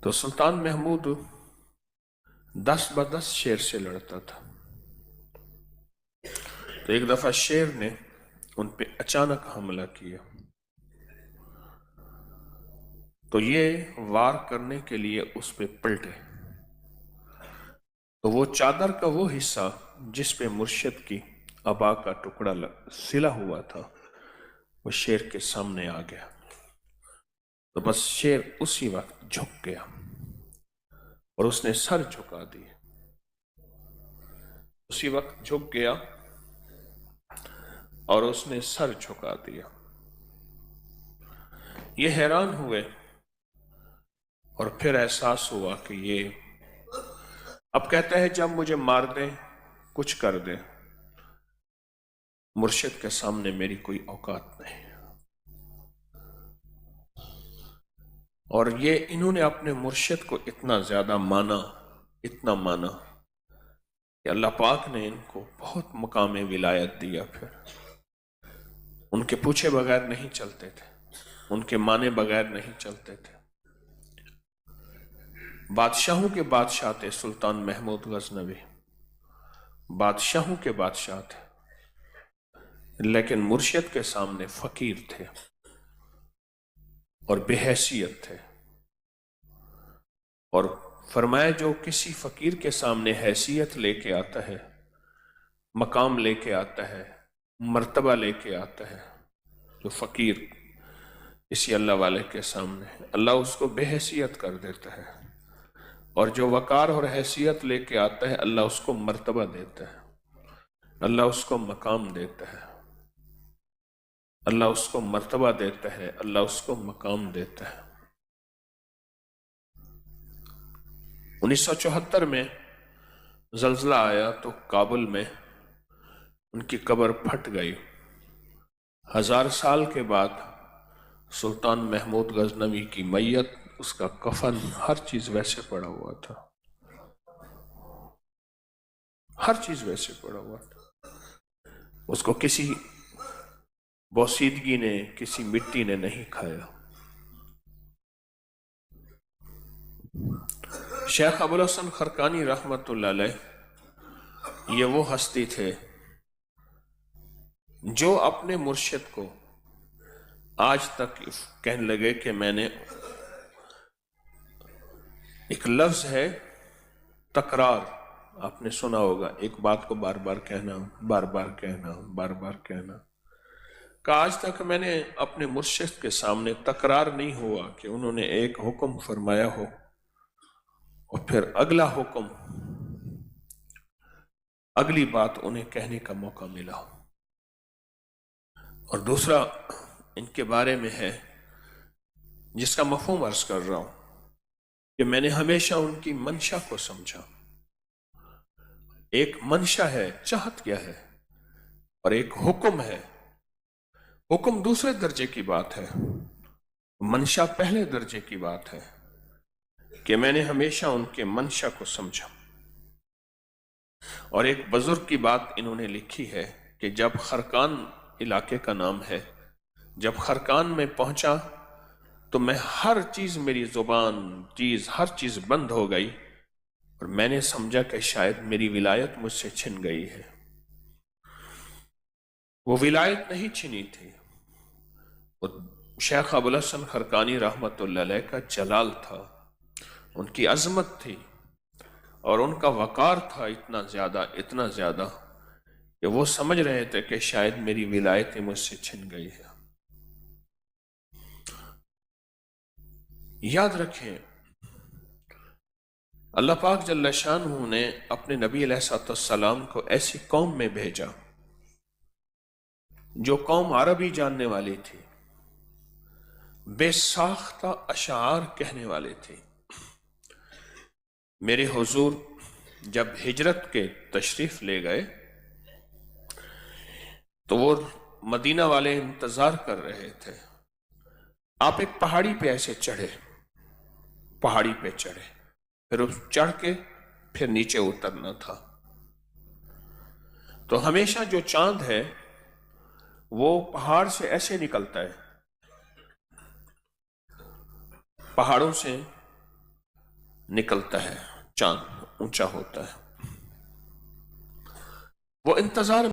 تو سلطان محمود 10 ب 10 شیر سے لڑتا تھا. تو ایک دفعہ شیر نے ان پہ اچانک حملہ کیا تو یہ وار کرنے کے لیے اس پہ پلٹے. تو وہ چادر کا وہ حصہ جس پہ مرشد کی عبا کا ٹکڑا سلا ہوا تھا وہ شیر کے سامنے آ گیا. تو بس شیر اسی وقت جھک گیا اور اس نے سر جھکا دیا. اسی وقت جھک گیا اور اس نے سر جھکا دیا. یہ حیران ہوئے اور پھر احساس ہوا کہ یہ اب کہتا ہے جب مجھے مار دے کچھ کر دے، مرشد کے سامنے میری کوئی اوقات نہیں. اور یہ انہوں نے اپنے مرشد کو اتنا زیادہ مانا، اتنا مانا کہ اللہ پاک نے ان کو بہت مقام ولایت دیا. پھر ان کے پوچھے بغیر نہیں چلتے تھے، ان کے مانے بغیر نہیں چلتے تھے. بادشاہوں کے بادشاہ تھے سلطان محمود غزنوی، بادشاہوں کے بادشاہ تھے، لیکن مرشد کے سامنے فقیر تھے اور بے حیثیت تھے. اور فرمایا جو کسی فقیر کے سامنے حیثیت لے کے آتا ہے، مقام لے کے آتا ہے، مرتبہ لے کے آتا ہے، جو فقیر کسی اللہ والے کے سامنے، اللہ اس کو بے حیثیت کر دیتا ہے. اور جو وقار اور حیثیت لے کے آتا ہے اللہ اس کو مرتبہ دیتا ہے، اللہ اس کو مقام دیتا ہے، اللہ اس کو مرتبہ دیتا ہے، اللہ اس کو مقام دیتا ہے. 1974 میں زلزلہ آیا تو کابل میں ان کی قبر پھٹ گئی. 1000 سال کے بعد سلطان محمود غزنوی کی میت، اس کا کفن، ہر چیز ویسے پڑا ہوا تھا، ہر چیز ویسے پڑا ہوا تھا. اس کو کسی بوسیدگی نے، کسی مٹی نے نہیں کھایا. شیخ ابوالحسن خرقانی رحمت اللہ علیہ یہ وہ ہستی تھے جو اپنے مرشد کو آج تک کہنے لگے کہ میں نے، ایک لفظ ہے تکرار، آپ نے سنا ہوگا، ایک بات کو بار بار کہنا، بار بار کہنا، بار بار کہنا، کہ آج تک میں نے اپنے مرشد کے سامنے تکرار نہیں ہوا کہ انہوں نے ایک حکم فرمایا ہو اور پھر اگلا حکم، اگلی بات انہیں کہنے کا موقع ملا. اور دوسرا ان کے بارے میں ہے جس کا مفہوم عرض کر رہا ہوں کہ میں نے ہمیشہ ان کی منشا کو سمجھا. ایک منشا ہے، چاہت کیا ہے، اور ایک حکم ہے. حکم دوسرے درجے کی بات ہے، منشا پہلے درجے کی بات ہے، کہ میں نے ہمیشہ ان کے منشا کو سمجھا. اور ایک بزرگ کی بات انہوں نے لکھی ہے کہ جب خرقان علاقے کا نام ہے، جب خرقان میں پہنچا تو میں ہر چیز، میری زبان، ہر چیز بند ہو گئی اور میں نے سمجھا کہ شاید میری ولایت مجھ سے چھن گئی ہے. وہ ولایت نہیں چھنی تھی، وہ شیخ ابوالحسن خرقانی رحمت اللہ علیہ کا جلال تھا، ان کی عظمت تھی اور ان کا وقار تھا اتنا زیادہ کہ وہ سمجھ رہے تھے کہ شاید میری ولایت مجھ سے چھن گئی ہے. یاد رکھیں اللہ پاک جل شانہ نے اپنے نبی علیہ السلام کو ایسی قوم میں بھیجا جو قوم عربی جاننے والی تھی، بے ساختہ اشعار کہنے والے تھے. میرے حضور جب ہجرت کے تشریف لے گئے تو وہ مدینہ والے انتظار کر رہے تھے. آپ ایک پہاڑی پہ ایسے چڑھے، پہاڑی پہ چڑھے، پھر اس چڑھ کے پھر نیچے اترنا تھا. تو ہمیشہ جو چاند ہے وہ پہاڑ سے ایسے نکلتا ہے، پہاڑوں سے نکلتا ہے، چاند اونچا ہوتا ہے، وہ انتظار